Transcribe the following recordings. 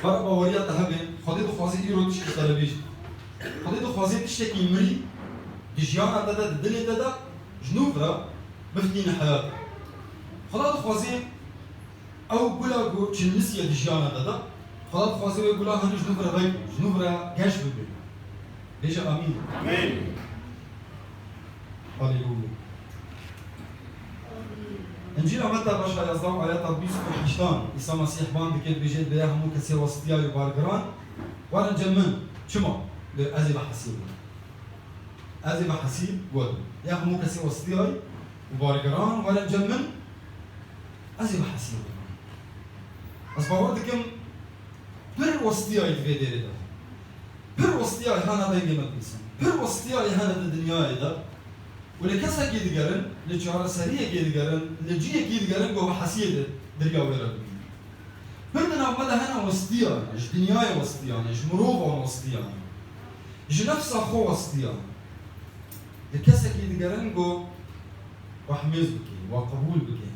فرق باوريات هبن خدي دخوازي إيرو تشكي طلبيش خدي دخوازي تشتكي مري دجيانا دادا الدنيا دادا جنوبرا بفتين حياتي خدا دخوازي أو بلا جو تشنسيا دجيانا دادا خدا دخوازي ويقولا هني جنوبرا بيكو جنوبرا جاش ببي بيجا آمين آمين هاليلويا إنجيل متى بشر يصدق على تطبيق الحشتان عيسى مسيح بان دكتور بيجيت بياهم كسي وسطيا يبارجران وانا جمن شما لأزي بحسيب أزي بحسيب ود ياهم كسي وسطيا يبارجران وانا جمن أزي بحسيب بس بوردكم بر وسطيا يتفيدي ده بر وسطيا هانا دايما مدرسة بر وسطيا هانا الدنيا ده ولكسا كيدجارن لجارة سرية كيدجارن لجية كيدجارن جوا حسيدة درجة ويرد بردنا مدى هنا وسطيان إيش دنياي وسطيان إيش مروفة وسطيان إيش نفس أخو وسطيان لكسا كيدجارن جو وحميز بكي وقبول بكي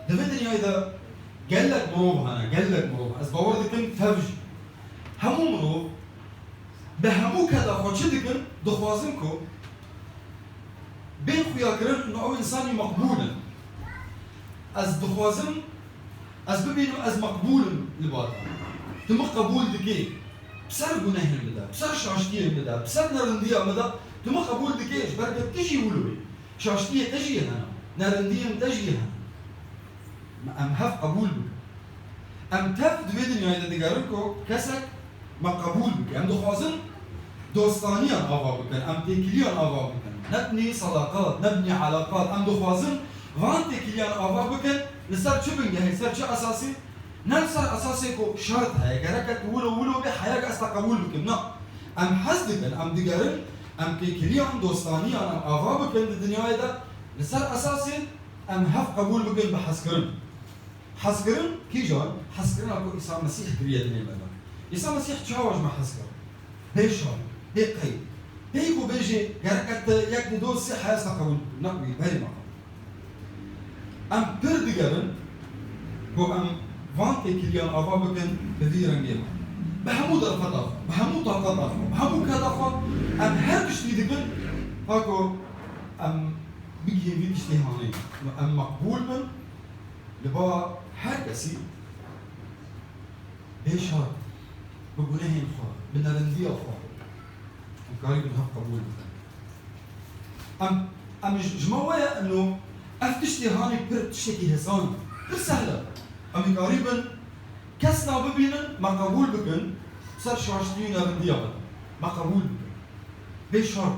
ده بدني هيدا قال لك مروف هنا قال لك مروف أس باوردكم تفجي همو مروف بهمو كذا خوشدكم دخوازنكو بين خويا كرن انه او انساني مقبولا از دخوازم از ببينو از مقبول لباطا تم قبول دكي بسر جناه المدى بسر شاشتيه المدى بسر نرنديه المدى تم قبول دكيش بركة تجي ولوي شاشتيه تجي هنا نرنديه تجي هنا ام هف قبول بك ام تف دويدن يايدا دقارنكو كسك ما قبول بك ام دخوازم دوستانيا افا بكن ام تيكليا افا بكن نبني صداقات نبني علاقات ام دخوازم وان تيكليا افا بكن نسال شو بنجهز نسال شو اساسي ننسى اساسي كو شرط هاي كركت ولو بحياة استقبول بكن لا ام حسدكن ام دقارن ام تيكليا دوستانيا ام افا بكن الدنيا ده نسال اساسي ام هف قبول بكن بحسكرن حسكرن كي جان حسكرن اكو عيسى مسيح كريا دنيا مدى عيسى مسيح تشاوج مع حسكر بيشان بيقي بيجو بيجي كركت يك دول صحة يستقبل نقبي بهي ما ام بردقرن هو ام فانتي كليان افا بكن بذيرن جيما بهمو درفتا بهمو طاقتا بهمو كدفا ام هركش تيدقن هاكو ام بيجي بيجي هاني ام مقبول من لبا هركسي بيشار بقولهن خا بنرنديا خا قريب من قبول ام جماوية انه افتشتي هاني بر تشتكي هسان بر سهلة ام قريبا كسنا ببينن ما قبول بكن صار شاشتينا بنديا ما قبول بكن بشرط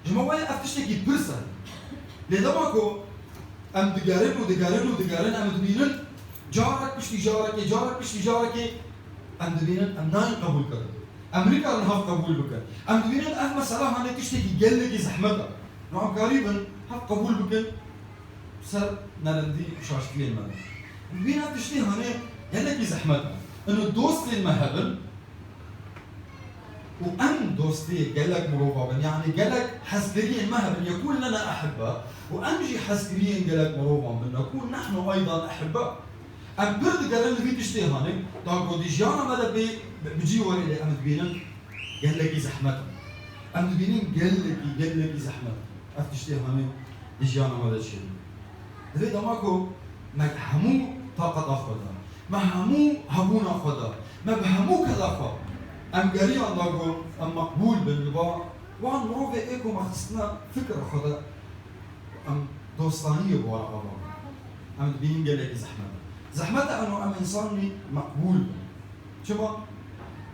جماوية افتشتكي بر سهلة لذا ماكو ام دقارن ام دبينن جارك بشتي جارك ام دبينن ام ناين قبول كرن امريكا نهاف قبول بك ام دبينن اف مسألة هاني تشتكي قلقي زحمتها نعم قريبا هاف قبول بك سر نرندي شاشتلي المدى دبينن تشتكي هاني قلقي زحمتها انه دوستي المهبل وأن دوستي قالك مروفا يعني قالك حسكريين مهبل يكون لنا أحبة وأنجي حسكريين قالك مروفا من نكون نحن أيضا أحبة ام برد قال لي تشتي هاني داكو ديجانا ماذا بيجي وري لي ام تبينن قال لك زحمتها ام تبينن قال لك زحمتها افتشتي هاني ديجانا ماذا الشيء هذا ماكو ما همو طاقة أخذها ما همو هبون أخذها ما بهمو كذا أخذ ام قريان داكو ام مقبول باللباع وان مروفي ايكو ما خصنا فكرة أخذها ام دوستانية بورا أبا ام تبينن قال لك زحمتها زحمتها انه ام انساني مقبول شبا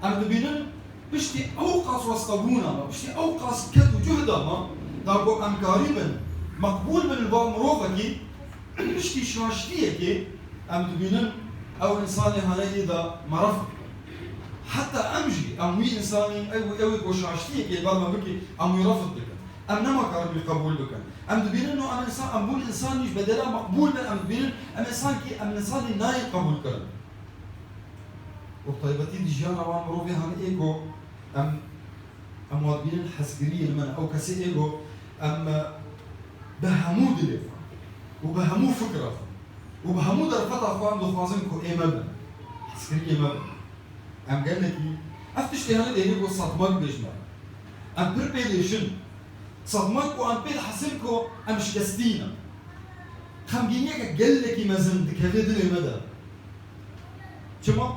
ام دبينن بشتي اوقاس وسطبونا بشتي اوقاس كدو جهدا ما داكو ام قريبا مقبول من الباب مروفكي بشتي شاشتيه كي ام دبينن او انساني هاني اذا مرف حتى امجي ام وي انساني اوي كو شاشتيه كي بعد ما بكي ام يرفض بك ام نما قرب القبول بك ام دبينن انه ام انسان ام بول انسان مش بدلا مقبول من ام دبينن ام انسان كي ام انساني ناي قبول كرن وطيبتي ديجانا وام روفي هان ايكو ام وابينن حسكريه من او كسي ايكو ام بهمو دليفا وبهمو فكره وبهمو درفتا فان دو فازنكو اي مبنى عسكرية ما أم قال لك أفتش لي هلا يقول صدمك بيجمع أم بربيليشن صدمك وأم بيل حسنكو أم شكستينا خم جينيك قال لك مازن دكافي دلي مدى شما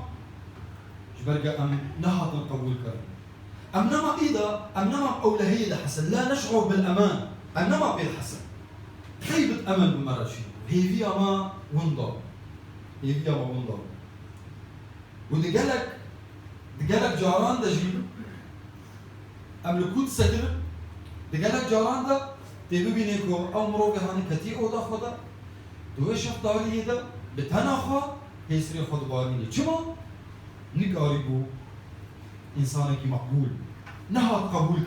جبرجع أم نهض القبول كرم أم نما إيدا أم نما أولهية حسن لا نشعر بالأمان أم نما بالحسن خيبة أمل بمرشي هي فيها ما ونضر هي فيها ما ونضر ودي قالك جاران دا جيب أم لكود سكر دي قالك جاران دا تيبو بينيكو أو مروبي هاني كتي أو دا خدا دوه شف داري دا بتنا خوا هيسري خود باريني چما نكاري بو إنسانه كي مقبول نهاد قبول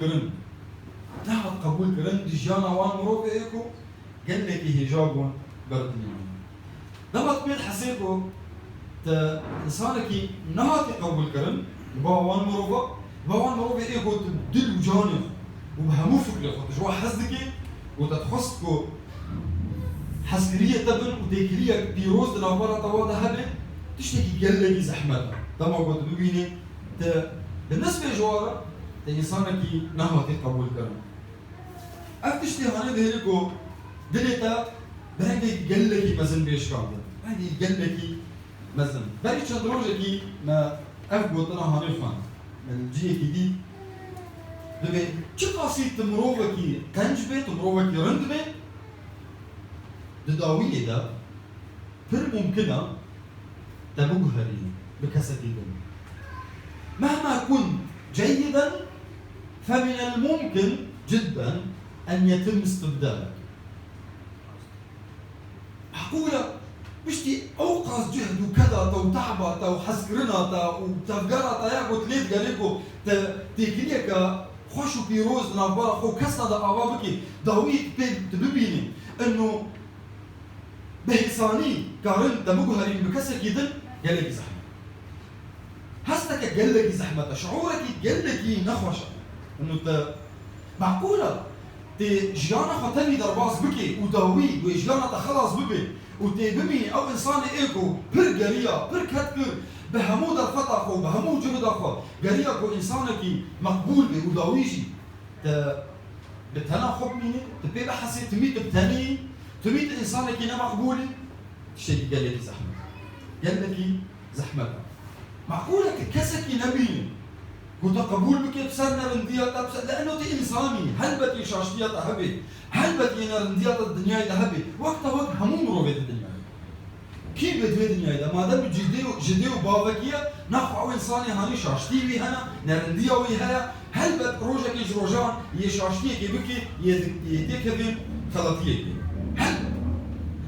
كرن دي جانا وان مروبي ايكو قال لك هجابون بردني لما تبين حسيبو تا إنسانه كي نهاد قبول كرن باوان مروبي ايكو تبدل وجانه وبهمو فكرة خطش واحد حزدكي وتتخصكو حسكرية تبن وديكرية بيروز دلابارة تواضع هبه تشتكي قال لك زحمتها تما قلت ببيني بالنسبة لجوارة إنسانك نهوة قبول كرم أفتشتي هاني دهيركو دلتا بهنجي قال لك مزن بيش كامل بهنجي قال لك مزن بري تشدروجة كي ما أفقو تنا هاني فان من الجيه كي دي دبي چه قاسي تمروفة كي كنج بي تمروفة كي رند بي دداوية دا فر ممكنة تبوهري بكسكي دم مهما كنت جيدا فمن الممكن جدا أن يتم استبدالك معقولة بشتي أوقاس جهد وكذا تو تعبة تو حسكرنا تو وتفقرة تياكو تليت قاليكو تيكليك خوشو بيروز نابارا خو كسنا دا أبابكي داويت تببيني إنه بهساني كارن دمجو هرين بكسر كيدن قالك زحمة هستك قالك زحمة شعورك قالك نخوشة إنه معقولة جيانا خطني درباس بكي وداوي وجيانا تخلص بكي وتبمي أو إنسان إيكو بر قرية بر كتكر بهمو درفتك وبهمو جهدك قرية كو إنسانك مقبول بي وداويجي بتنا خب مني تبي بحسي تميت بتاني تميت إنسانك مقبول شيء قال لك زحمة قال لك زحمة معقولة كسك نبي كنت قبول بك بسرنا رنديات لأنه تي إنساني هل بتي شاشتيات أهبي هل بتي رنديات الدنيا ذهبي وقت هموم روبيت الدنيا كيف بدوي الدنيا إذا ما دام جديو بابكية نخو إنساني هاني شاشتي بي هنا نرنديا ويها هل بت روجك يجروجان يشاشتي كي بكي يتكفي ثلاثية هل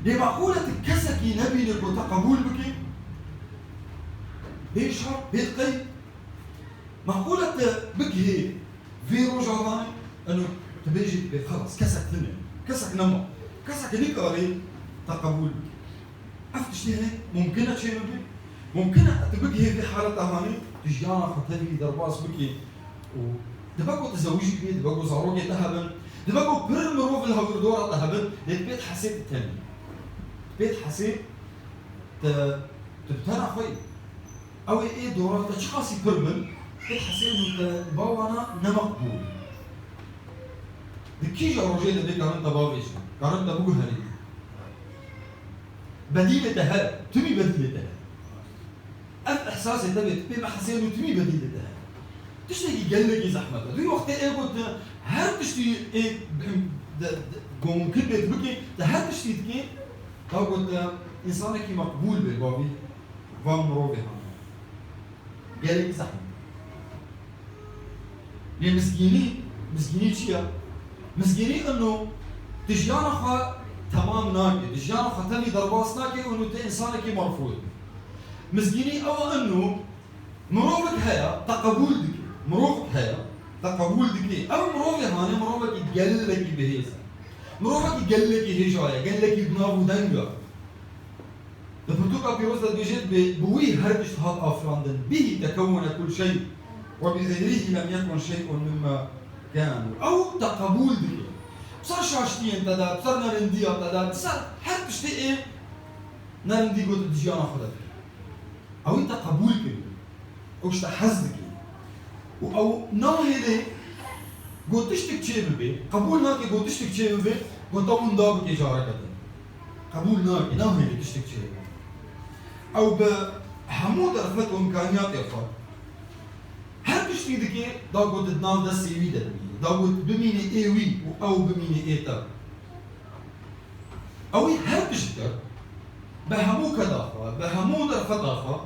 لمعقولة كسكي نبي لكو تقبول بكي بيشهر بيتقي معقولة بكي في روجاني انه تبيجي خلص كسك دنيا كسك نمو كسك نكاري تقبول بكي افتش ليه ممكنة شيء نبي ممكنة تبكي في حالة هاني تجيانا خطبي درباس بكي دبقوا تزوجي بيه دبقوا زاروجي تهبن دبقوا بر مروف الهور دورة تهبن بيت حسيت التاني بيت حسيت تبتنع خوي او ايه دورة تشخاصي برمن بيت حسيت انه باوانا نمقبول دكي جاروجي دبي كارن تباويش كارن تبوه هري بديلة تهب تمي بديلة تهب اف احساسي تبي بحسيت انه تمي بديلة تهب تشتكي قال لك زحمة دوي وقت ايه قلت هل تشتي ايه ممكن بكي هل تشتي تكي قلت انسانك مقبول بالبابي فان مروبي قال لك زحمة ليه مسكيني شيا مسكيني انه تجيانا خا تمام ناكي تجيانا خا تاني درباس ناكي وانه انسانك مرفوض مسكيني او انه مروبك هيا تقبول دكي مروفك هيا تقبول دكي او مروفي هاني مروفك يقال لك بهيسا مروفك يقال لك هجايا قال لك بنابو دنجا البرتقال بيروز بيجد بوي هربش هاد افراندن به تكون كل شيء وبغيره لم يكن شيء مما كان او تقبول دكي بصار شاشتين تدا بصار نرنديا تدا بصار هربش ايه نرندي قلت دجيانا خدك او انت قبول كده او شتا حزدك او ناهله قلتشتك شيبه قبول ناكي قلتشتك شيبه قلت اون دابك اجاره كده قبول ناكي ناهله تشتك شيبه او بحمود رفت امكانيات يفر هر تشتي دكي دا قلت دنام دا سيوي دا دا قلت بميني ايوي او بميني ايتا او هر تشتر بهمو كدافع بهمو درفت دافع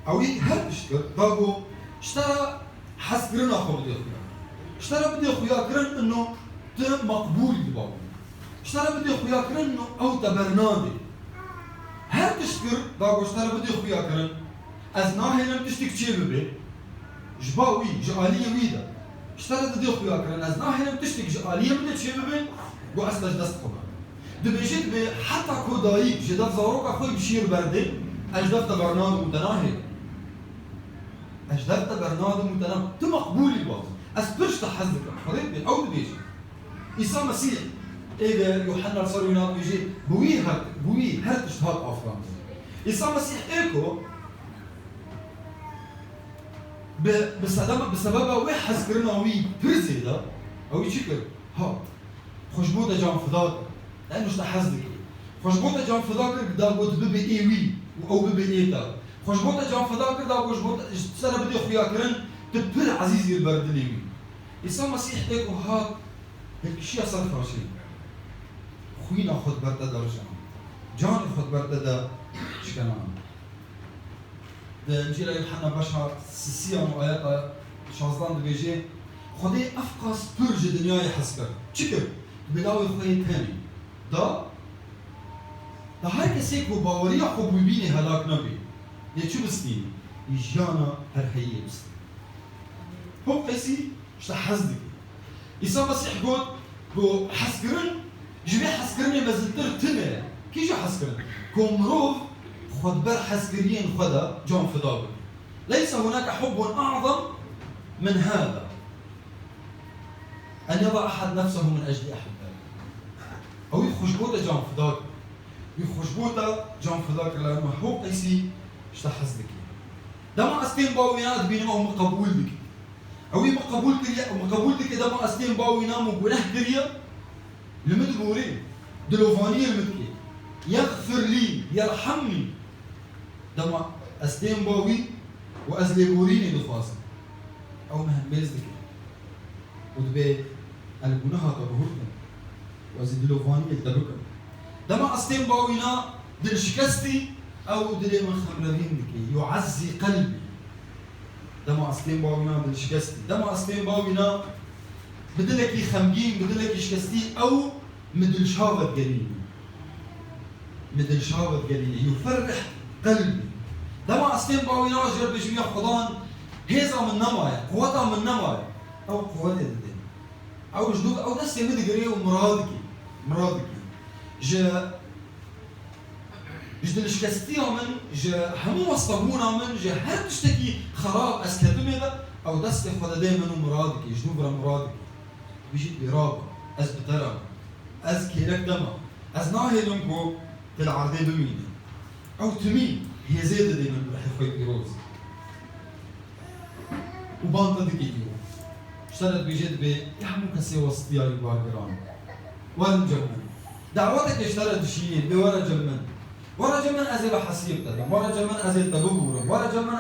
او هر تشتر دا قلت اشترى حسكرنا خو بدي اخويا اشترى بدي اخويا كرن انه ت مقبول دباو اشترى بدي اخويا كرن انه او تبرنادي هر تشكر داغو اشترى بدي اخويا كرن از ناهلم تشتك تشي ببي جباوي جاليه ويدا اشترى بدي اخويا كرن از ناهلم تشتك جاليه بدي تشي ببي قو اسلاش دست خبر دبيجيت بي حتى كودايك جدف زاروك اخوي بشير بردي اجدف تبرناد متناهل اجدفت برنامج متناهي تو مقبولي باز اسبرش تحزك حضرتك او بيجي عيسى مسيح ايه يوحنا صار ينام بيجي بوي هرت اشتهاد افرام عيسى مسيح ايكو بسبب وي حزكرنا وي برزي ده او يشكر ها خشبوطه جام فضاك لانه اشتا حزك خشبوطه جام فضاك دا قلت ببي ايوي او ببي ايتا خشبوطه جام فضاك دا خشبوطه سنه بدي اخويا كرن تبر عزيزي البردليوي عيسى مسيح ايكو هات هيك شيء صار فرشي خوينا خد برده درجه جان خد برده شكنا ده انجيل يوحنا باشا سيسيا وآيات شازدان دبيجي خدي افقس برج دنياي حسكر شكر بلاوي خوي تاني دا هر کسی کو باوری خوب ببینه هلاک نبی یه چو بستین ایجانا هر حیه بستین هو قيسي شتا حزدك عيسى مسيح قول حسكرن جبي حسكرني مازلتر تمه كي جو حسكرن كومروف خد بر حسكريين خدا جون فضابك ليس هناك حب اعظم من هذا ان يضع احد نفسه من اجل احبائه او يخشبوته جون فضاك يخشبوته جون فضاك لانه هو قيسي شتا حزدك دما استين باوينات بينما هم قبول بك أوي مقبول كده ما أستين باوي نامو بنه كريا لمدبورين دلوفانية المدكي يغفر لي يرحمني دما أستين باوي وأزليبوريني دفاصل أو مهم بيزدك ودبي البنها طبهورنا وأزليبوريني الدبكة دما أستين باوي نا دل شكستي أو دل من خمرين دكي يعزي قلبي دما أستين باوينا بدل شكستي دما أستين باوينا بدلك يخمجين بدلك يشكستي أو مدل شابت قليلي مدل شابت قليلي يفرح قلبي دما أستين باوينا جرب جميع خضان هيزا من نمايا قوتا من نمايا أو قوتا دين أو جدود أو دستي مدقري ومرادكي جدل شكستيها من جا همو وصطبونا من جا هر تشتكي خراب اسكتمي ده او دستي خدا دايما مرادك جنوب مرادك بيجي برابة از بترى از كيلك دما از ناهي لنكو تلعردي بميني او تمين هي زيادة دايما رح يخوي بيروز وبانتا ديكي يو اشترت بيجيت بي يحمو كسي وسطيا يبارجران وان جمن دعوتك اشترت شيء بورا جمن ورا جمن أزل حسيب تدم ورا جمن أزل تدورم ورا جمن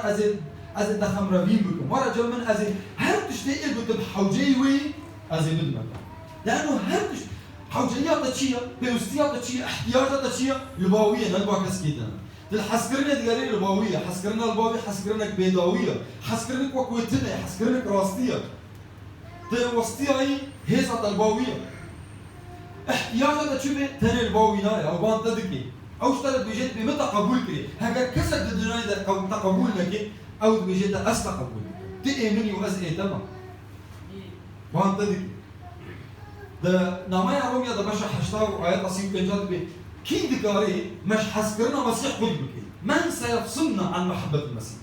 أزل تخمرين بكم ورا جمن أزل هر تشتاق قلت بحوجيوي أزل بدمك لأنه هر حوجيات تشيا بيوستيات تشيا احتياجات تشيا لباوية نلبا كسكيتنا حسكرنا دقاري لباوية حسكرنا الباوي حسكرنك بيداوية حسكرنك وكويتنا حسكرنك راستية وسطية هيزة الباوية احتياجات تشيا تاني الباوي نايا أو بان تدكي أو اشترت بجد بمتى قبول كري هكا كسر الدنيا إذا تقبول لك أو بجد أستقبول تأمني وأزئي تمام وان تدك ده نامايا روميا ده باشا حشتاو آيات أصيب بيجات بي كي دكاري مش حسكرنا مسيح قلبك من سيفصلنا عن محبة المسيح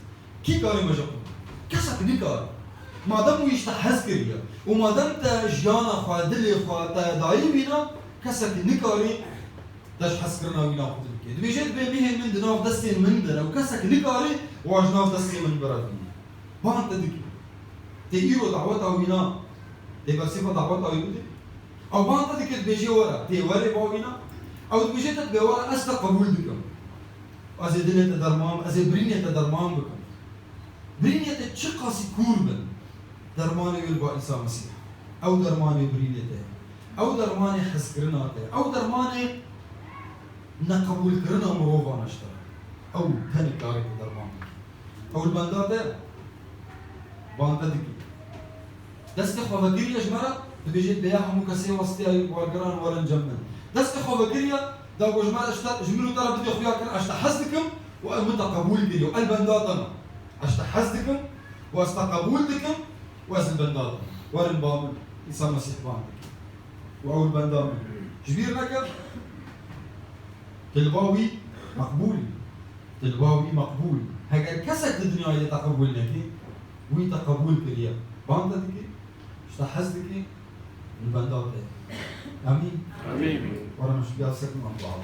كي كاري مجا كسك دكاري ما دام يشتحز كريا وما دام تجانا خوا دلي خوا تدايمينا كسك دكاري داش حسكرنا وينا قلبك دي بيجد بمهن من دناف دستين من در أو كسك نقاري واجناف دستين من برادين بانت ديك تيجيرو دعوتها وينا تبرسيفة دعوتها ويودي أو بانت ديك بيجي ورا تيوري باوينا أو بيجي تتبورا أست قبول بكم أزي دنيا تدرمان أزي برينيا تدرمان بكم برينيا تشقى سكوربن درماني يلبا عيسى مسيح أو درماني برينيا أو درماني حسكرنا أو درماني نقبول كرنا مروفا نشتري أو تاني كاري درمان أو البندات بانتا ديكي دست خواهگیری جمرا بيجيت بياها مكسي وسطي وارجران ورن جمن دست خواهگیری دا بجمرا اشتا جملو ترى بدي خويا كن اشتا حسدكم وامتا قبول بيو البنداتنا اشتا حسدكم واستا قبول بكم واس البندات ورن بامن عيسى مسيح بانك واول بندام جبير لك تلباوي مقبول تلباوي مقبول هكا كسك الدنيا يتقبل لك ويتقبل كريا بانتا ديكي اشتا حسدكي البندات امين امين ورا مش بياسكم الله